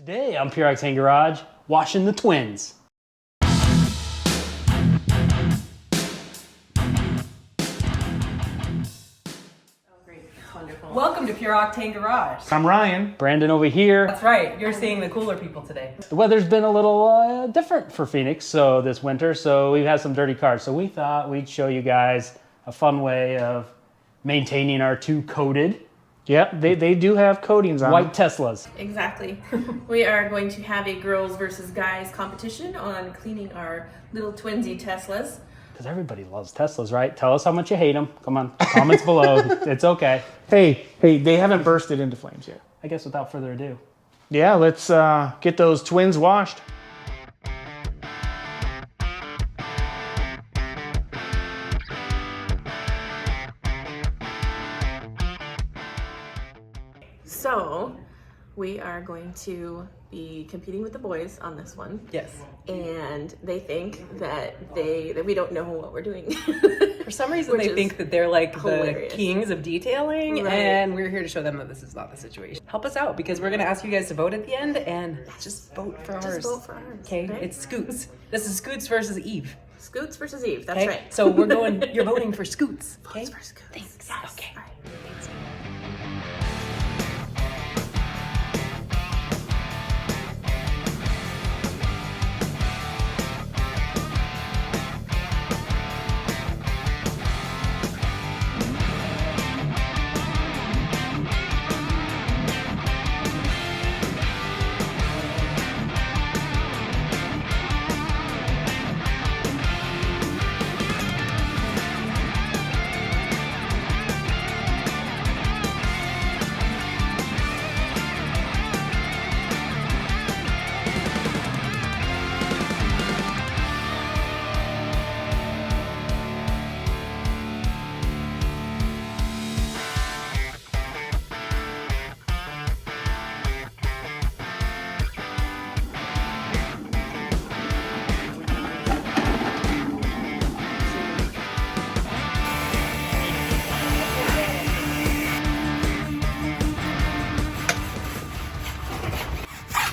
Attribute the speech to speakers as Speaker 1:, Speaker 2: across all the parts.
Speaker 1: Today on Pure Octane Garage, washing the twins.
Speaker 2: Welcome to Pure Octane Garage.
Speaker 3: I'm Ryan.
Speaker 1: Brandon over here.
Speaker 2: That's right, you're seeing the cooler people today.
Speaker 1: The weather's been a little different for Phoenix this winter, so we've had some dirty cars. So we thought we'd show you guys a fun way of maintaining our two coated
Speaker 3: Yep, they do have coatings on
Speaker 1: white
Speaker 3: them.
Speaker 1: Teslas.
Speaker 4: Exactly. We are going to have a girls versus guys competition on cleaning our little twinsy Teslas.
Speaker 1: Because everybody loves Teslas, right? Tell us how much you hate them. Come on, comments below. It's okay.
Speaker 3: Hey, they haven't bursted into flames yet.
Speaker 1: I guess without further ado.
Speaker 3: Yeah, let's get those twins washed.
Speaker 4: So, we are going to be competing with the boys on this one.
Speaker 2: Yes.
Speaker 4: And they think that we don't know what we're doing.
Speaker 2: For some reason, they think that they're like
Speaker 4: hilarious.
Speaker 2: the kings of detailing,
Speaker 4: Right.
Speaker 2: and we're here to show them that this is not the situation. Help us out, because we're going to ask you guys to vote at the end, and just vote for ours.
Speaker 4: Just vote for ours.
Speaker 2: Okay,
Speaker 4: right?
Speaker 2: it's Scoots. This is Scoots versus Eve.
Speaker 4: Scoots versus Eve. That's
Speaker 2: Okay,
Speaker 4: right.
Speaker 2: so we're going. You're voting for Scoots. Okay.
Speaker 4: Votes for Scoots.
Speaker 2: Thanks.
Speaker 4: Yes.
Speaker 2: Okay.
Speaker 4: All right.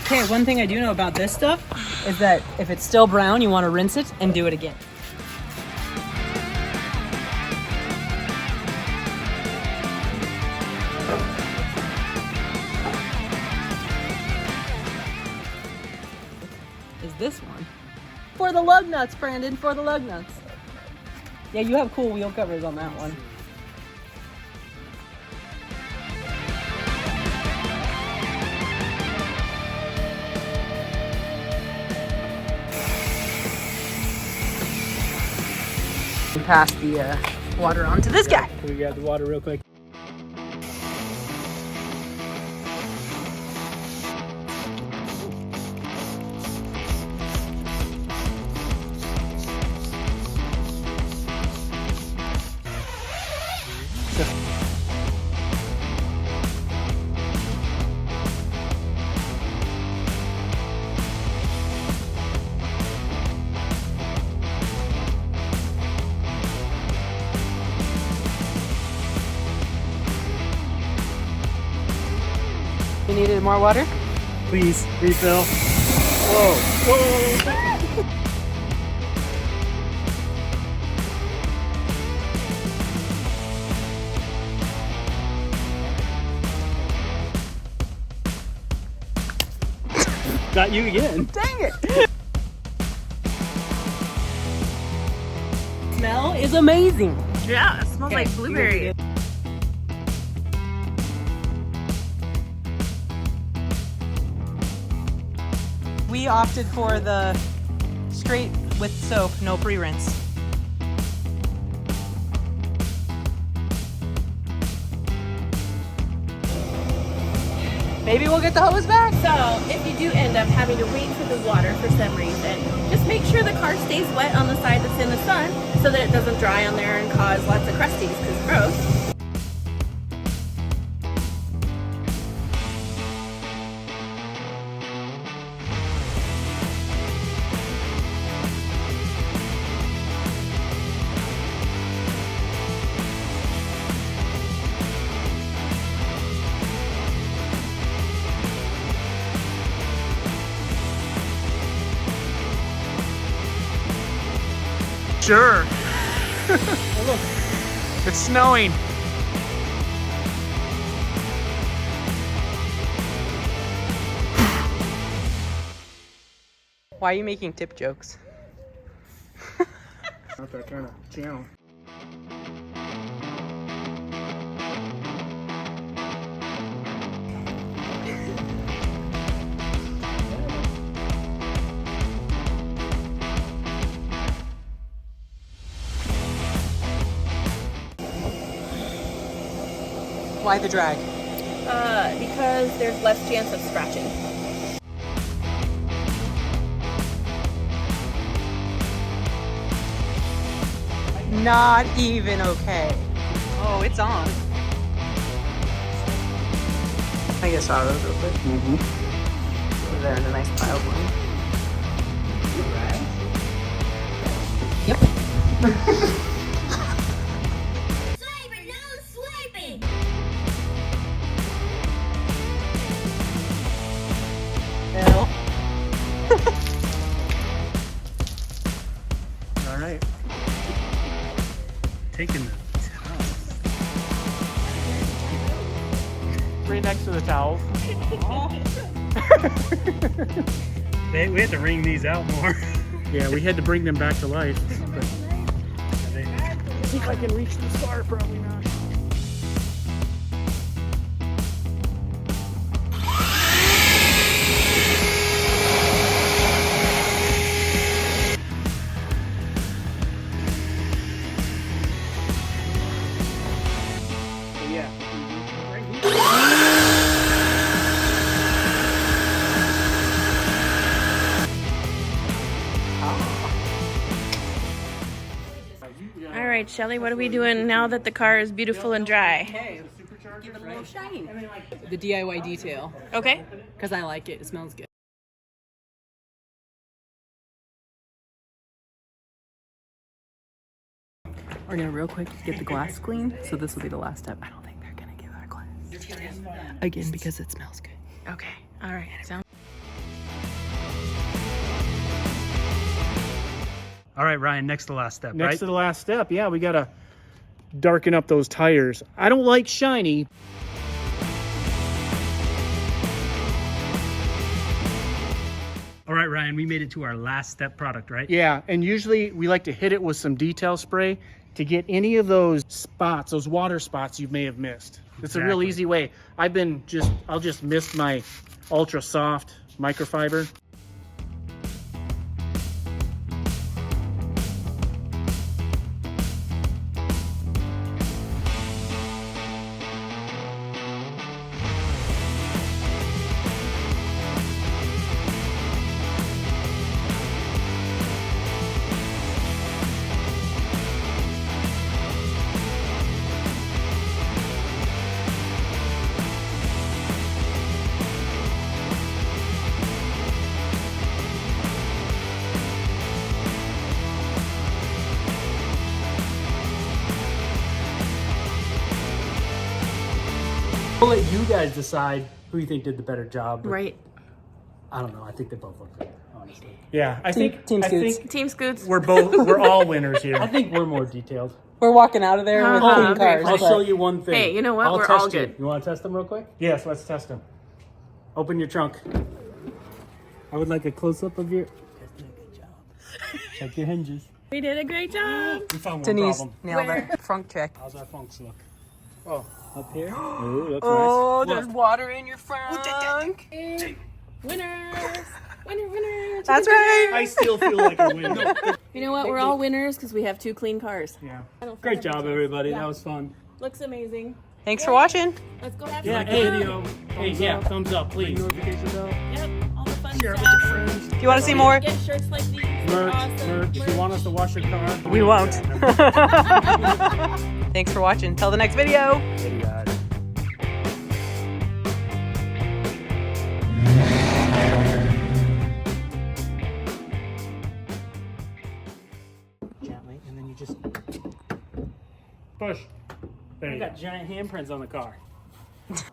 Speaker 2: Okay, one thing I do know about this stuff is that if it's still brown, you want to rinse it and do it again. Is this one? For the lug nuts, Brandon, for the lug nuts. Yeah, you have cool wheel covers on that one. Pass the water on to this guy.
Speaker 1: Can we grab the water real quick?
Speaker 2: You needed more water?
Speaker 1: Please, refill. Whoa, whoa. Not you again.
Speaker 2: Dang it! Smell is amazing.
Speaker 4: Yeah, it smells like blueberry.
Speaker 2: We opted for the straight with soap, no pre-rinse. Maybe we'll get the hose back?
Speaker 4: So, if you do end up having to wait for the water for some reason, just make sure the car stays wet on the side that's in the sun so that it doesn't dry on there and cause lots of crusties, because it's gross.
Speaker 3: Sure. It's snowing.
Speaker 2: Why are you making tip jokes?
Speaker 3: Not that kind of channel.
Speaker 2: Why the drag?
Speaker 4: Because there's less chance of scratching.
Speaker 2: Not even okay. Oh, it's on. I guess saw those real quick. They're in a nice pile for me. Yep.
Speaker 5: Swiping, no swiping.
Speaker 2: No.
Speaker 3: All right.
Speaker 1: Taking the towels.
Speaker 3: Right next to the towels.
Speaker 1: We had to wring these out more.
Speaker 3: Yeah, we had to bring them back to life. But see if I can reach the star. Probably not. Yeah.
Speaker 4: All right, Shelly, what are we doing now that the car is beautiful and dry?
Speaker 2: Hey, give it a little shine. The DIY detail.
Speaker 4: Okay.
Speaker 2: Because I like it. It smells good. We're gonna real quick get the glass clean. So this will be the last step. I don't think they're gonna give our glass. Again, because it smells good.
Speaker 4: Okay. All right. Sounds.
Speaker 1: All right, Ryan, next to last step,
Speaker 3: Next
Speaker 1: right?
Speaker 3: to the last step, yeah, we gotta darken up those tires. I don't like shiny.
Speaker 1: All right, Ryan, we made it to our last step product, right?
Speaker 3: Yeah, and usually we like to hit it with some detail spray to get any of those spots, those water spots you may have missed. It's a real
Speaker 1: Exactly.
Speaker 3: easy way. I'll just mist my ultra soft microfiber.
Speaker 1: We'll let you guys decide who you think did the better job. but
Speaker 4: Right.
Speaker 1: I don't know. I think they both look good, honestly.
Speaker 3: Yeah, I think
Speaker 2: Team Scoots.
Speaker 4: Team Scoots.
Speaker 3: we're all winners here.
Speaker 1: I think we're more detailed.
Speaker 2: We're walking out of there with
Speaker 4: Uh-huh.
Speaker 2: clean
Speaker 4: Okay,
Speaker 2: cars.
Speaker 1: I'll
Speaker 2: but-
Speaker 1: show you one thing.
Speaker 4: Hey, you know what?
Speaker 1: I'll
Speaker 4: We're
Speaker 1: test
Speaker 4: all
Speaker 1: you.
Speaker 4: good.
Speaker 1: You want to test them real quick?
Speaker 3: Yes, let's test them.
Speaker 1: Open your trunk. I would like a close-up of your... Did a good job. Check your hinges.
Speaker 4: We did a great job.
Speaker 1: We found one
Speaker 2: Denise
Speaker 1: problem.
Speaker 2: nailed it. Front check.
Speaker 1: How's our funks look? Oh, up here? Ooh, looks
Speaker 2: Oh,
Speaker 1: nice.
Speaker 2: there's water in your front.
Speaker 4: Winners. Winners.
Speaker 2: That's right.
Speaker 3: I still feel like a winner.
Speaker 4: You know what? We're all winners because we have two clean cars.
Speaker 3: Yeah.
Speaker 1: Great job, everybody. That was fun.
Speaker 4: Looks amazing.
Speaker 2: Thanks for watching.
Speaker 4: Let's go have
Speaker 1: Yeah,
Speaker 4: some
Speaker 1: hey,
Speaker 4: fun.
Speaker 1: hey, yeah, thumbs up, please.
Speaker 4: Yep, all the fun
Speaker 1: Share it
Speaker 4: stuff.
Speaker 1: with your friends.
Speaker 2: If you want to see more,
Speaker 4: Get shirts like these.
Speaker 1: Merch,
Speaker 4: Awesome.
Speaker 1: merch. If you want us to wash your car,
Speaker 2: we won't. Thanks for watching. Till the next video.
Speaker 1: Hey, guys. Gently, and then you just
Speaker 3: Push. There
Speaker 1: you
Speaker 3: you
Speaker 1: got giant handprints on the car.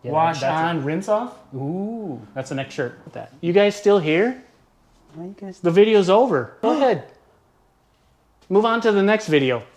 Speaker 3: Wash on, rinse off.
Speaker 1: Ooh, that's the next shirt with that.
Speaker 3: You guys still here? The video's over. Go ahead. move on to the next video.